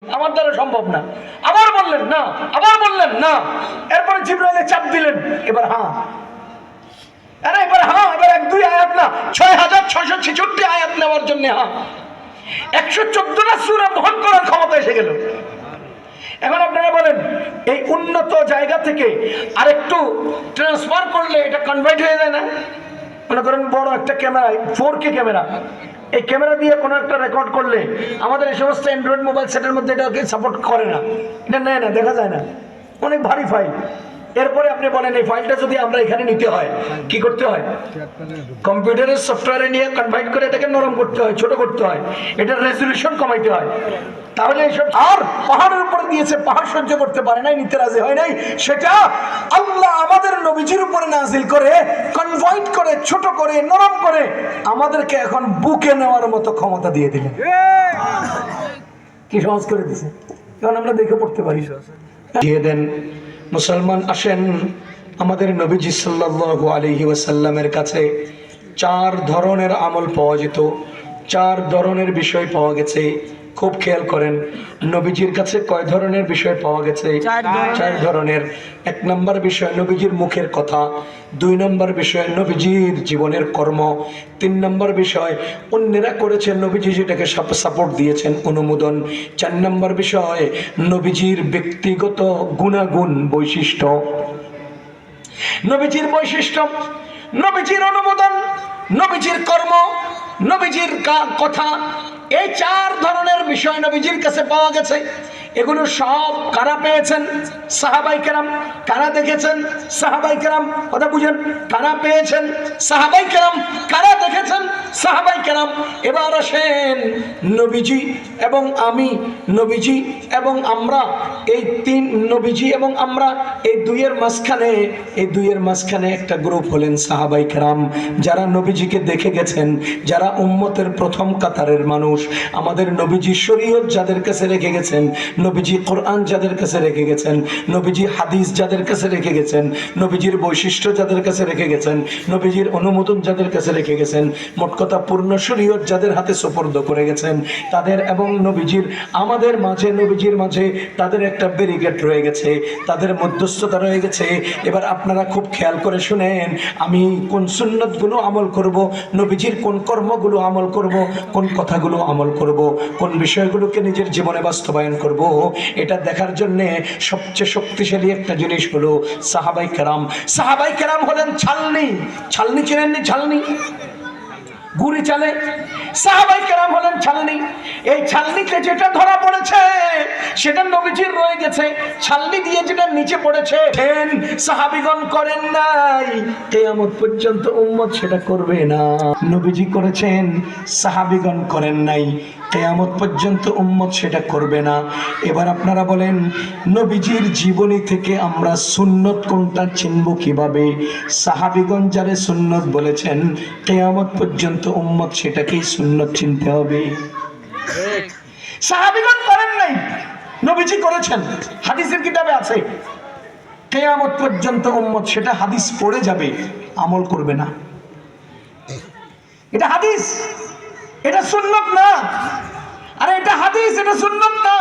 আমার দ্বারা সম্ভব না। আবার বললেন না, আবার বললেন না। এরপরে জিবরাইল চাপ দিলেন, এবার হ্যাঁ। আরে এবার হ্যাঁ, এবার 1-2 আয়াত না, 6666 আয়াত নেওয়ার জন্য হ্যাঁ। 114টা সূরা বহন করার ক্ষমতা এসে গেল। এখন আপনারা বলেন, এই উন্নত জায়গা থেকে আরেকটু ট্রান্সফার করলে এটা কনভার্ট হয়ে যায় না? মনে করেন বড় একটা ক্যামেরা, 4K ক্যামেরা, এই ক্যামেরা দিয়ে কোনো একটা রেকর্ড করলে আমাদের এই সমস্ত অ্যান্ড্রয়েড মোবাইল সেটের মধ্যে এটাকে সাপোর্ট করে না, এটা নেয় না, দেখা যায় না, অনেক ভারী ফাইল। এরপরে আপনি বলেন এই ফাইলটা যদি আমরা এখানে নিতে হয় কি করতে হয়? কম্পিউটারের সফটওয়্যারে নিয়ে কনভার্ট করে এটাকে নরম করতে হয়, ছোট করতে হয়, এটার রেজলিউশন কমাইতে হয়। তাহলে এইসব আর পাহাড়ের উপরে দিয়েছে, পাহাড় সহ্য করতে পারে নাই, নিতে রাজি হয় নাই, সেটা আল্লাহ আমাদের নবীজির উপরে নাজিল করে কনভার্ট করে, ছোট করে, নরম করে আমাদেরকে এখন বুকে নেওয়ার মতো ক্ষমতা দিয়ে দিলেন। কি সহজ করে দিয়েছে, কারণ আমরা দেখে পড়তে পারি। দিয়ে দেন মুসলমান আসেন, আমাদের নবীজি সাল্লাল্লাহু আলাইহি ওয়াসাল্লামের কাছে 4 ধরনের আমল পাওয়া যেত, 4 ধরনের বিষয় পাওয়া গেছে। খুব খেয়াল করেন, নবীজির কাছে কয় ধরনের বিষয় পাওয়া গেছে? 4 ধরনের। 1 নম্বর বিষয় নবীজির মুখের কথা, 2 নম্বর বিষয় নবীজির জীবনের কর্ম, 3 নম্বর বিষয় অন্যেরা করেছেন নবীজি যেটাকে সাপোর্ট দিয়েছেন, অনুমোদন, 4 নম্বর বিষয় নবীজির ব্যক্তিগত গুণাগুণ, বৈশিষ্ট্য, নবীজির বৈশিষ্ট্য, নবীজির অনুমোদন, নবীজির কর্ম, নবীজির কথা। এই 4 ধরনের বিষয় নবীজির কাছে পাওয়া গেছে। এগুলো সব কারা পেয়েছেন? সাহাবাই কেরাম। কারা দেখেছেন? সাহাবাই কেরাম। কথা বুঝেন, কারা পেয়েছেন? সাহাবাই কেরাম। কারা দেখেছেন? সাহাবাই কেরাম। এবার আসেন, নবীজি এবং আমি, নবীজি এবং আমরা, এই 3, নবীজি এবং আমরা, এই 2-এর মাঝখানে, এই 2-এর মাঝখানে একটা গ্রুপ হলেন সাহাবাই কেরাম, যারা নবীজিকে দেখে গেছেন, যারা উম্মতের প্রথম কাতারের মানুষ। আমাদের নবীজি শরীয়ত যাদের কাছে রেখে গেছেন, নবীজি কোরআন যাদের কাছে রেখে গেছেন, নবীজি হাদিস যাদের কাছে রেখে গেছেন, নবীজির বৈশিষ্ট্য যাদের কাছে রেখে গেছেন, নবীজির অনুমোদন যাদের কাছে রেখে গেছেন, মোট কথা পূর্ণ শরীয়ত যাদের হাতে সুপর্দ করে গেছেন, তাদের এবং নবীজির, আমাদের মাঝে, নবীজির মাঝে তাদের একটা ব্যারিকেড রয়ে গেছে, তাদের মধ্যস্থতা রয়ে গেছে। এবার আপনারা খুব খেয়াল করে শুনেন, আমি কোন সুন্নতগুলো আমল করব, নবীজির কোন কর্মগুলো আমল করব, কোন কথাগুলো আমল করব, কোন বিষয়গুলোকে নিজের জীবনে বাস্তবায়ন করব, এটা দেখার জন্য সবচেয়ে শক্তিশালী একটা জিনিস হলো সাহাবাই কেরাম। সাহাবাই কেরাম হলেন ছালনি। ছালনি চেনেননি? ছালনি গুড়ি চালে, সাহাবাই কেরাম হলেন ছালনি। এই ছালনিতে যেটা ধরা পড়েছে সেটা নবীজির রয়ে গেছে, ছালনি দিয়ে যেটা নিচে পড়েছে সাহাবীগণ করেন নাই, কিয়ামত পর্যন্ত উম্মত সেটা করবে না। নবীজি করেছেন, সাহাবীগণ করেন নাই, কিয়ামত পর্যন্ত উম্মত সেটা করবে না। এবার আপনারা বলেন, নবীজির জীবনী থেকে আমরা সুন্নত কোনটা চিনব কিভাবে? সাহাবীগণ যারে সুন্নত বলেছেন, কিয়ামত পর্যন্ত উম্মত সেটাকেই সুন্নত চিনতে হবে। সাহাবীগণ করেন নাই, নবীজি করেছেন, হাদিসের কিতাবে আছে। কিয়ামত পর্যন্ত উম্মত সেটা হাদিস পড়ে যাবে, আমল করবে না। এটা হাদিস, এটা সুন্নত না। আরে এটা হাদিস, এটা সুন্নত না।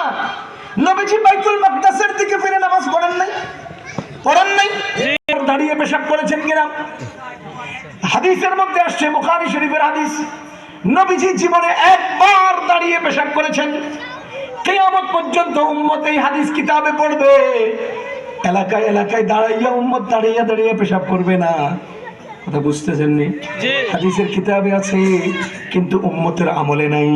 নবীজি বাইতুল মাকদাসের দিকে ফিরে নামাজ পড়েন নাই? পড়েন নাই? দাঁড়িয়ে পেশাব করেছেন কিনা? হাদিসের মধ্যে আসছে, বুখারী শরীফের হাদিস, নবীজি জীবনে একবার দাঁড়িয়ে পেশাব করেছেন। কিয়ামত পর্যন্ত উম্মত এই হাদিস কিতাবে পড়বে, এলাকায় এলাকায় দাঁড়াইয়া উম্মত দাঁড়িয়ে দাঁড়িয়ে পেশাব করবে না। কথা বুঝতেছেন নি? হাদিসের কিতাবে আছে, কিন্তু উম্মতের আমলে নাই।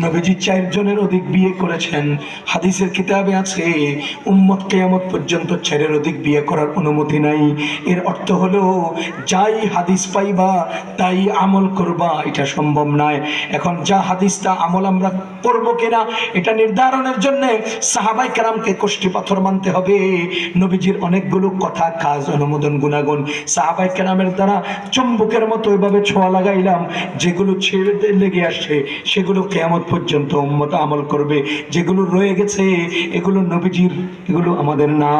নবীজি 4 জনের অধিক বিয়ে করেছেন, হাদিসের কিতাবে আছে উম্মত কিয়ামত পর্যন্ত 4-এর অধিক বিয়ে করার অনুমতি নাই। এর অর্থ হলো যাই হাদিস পাইবা তাই আমল করবা, এটা সম্ভব নয়। এখন যা হাদিসটা আমল আমরা করব কিনা এটা নির্ধারণের জন্য সাহাবাই কেরামকে কষ্টি পাথর মানতে হবে। নবীজির অনেকগুলো কথা, কাজ, অনুমোদন, গুণাগুণ সাহাবাই কেরামের দ্বারা চুম্বকের মতো ওইভাবে ছোঁয়া লাগাইলাম, যেগুলো ছেড়ে লেগে আসছে সেগুলো কিয়ামত পর্যন্ত উম্মত আমল করবে, যেগুলো রয়ে গেছে এগুলো নবীজির, এগুলো আমাদের না।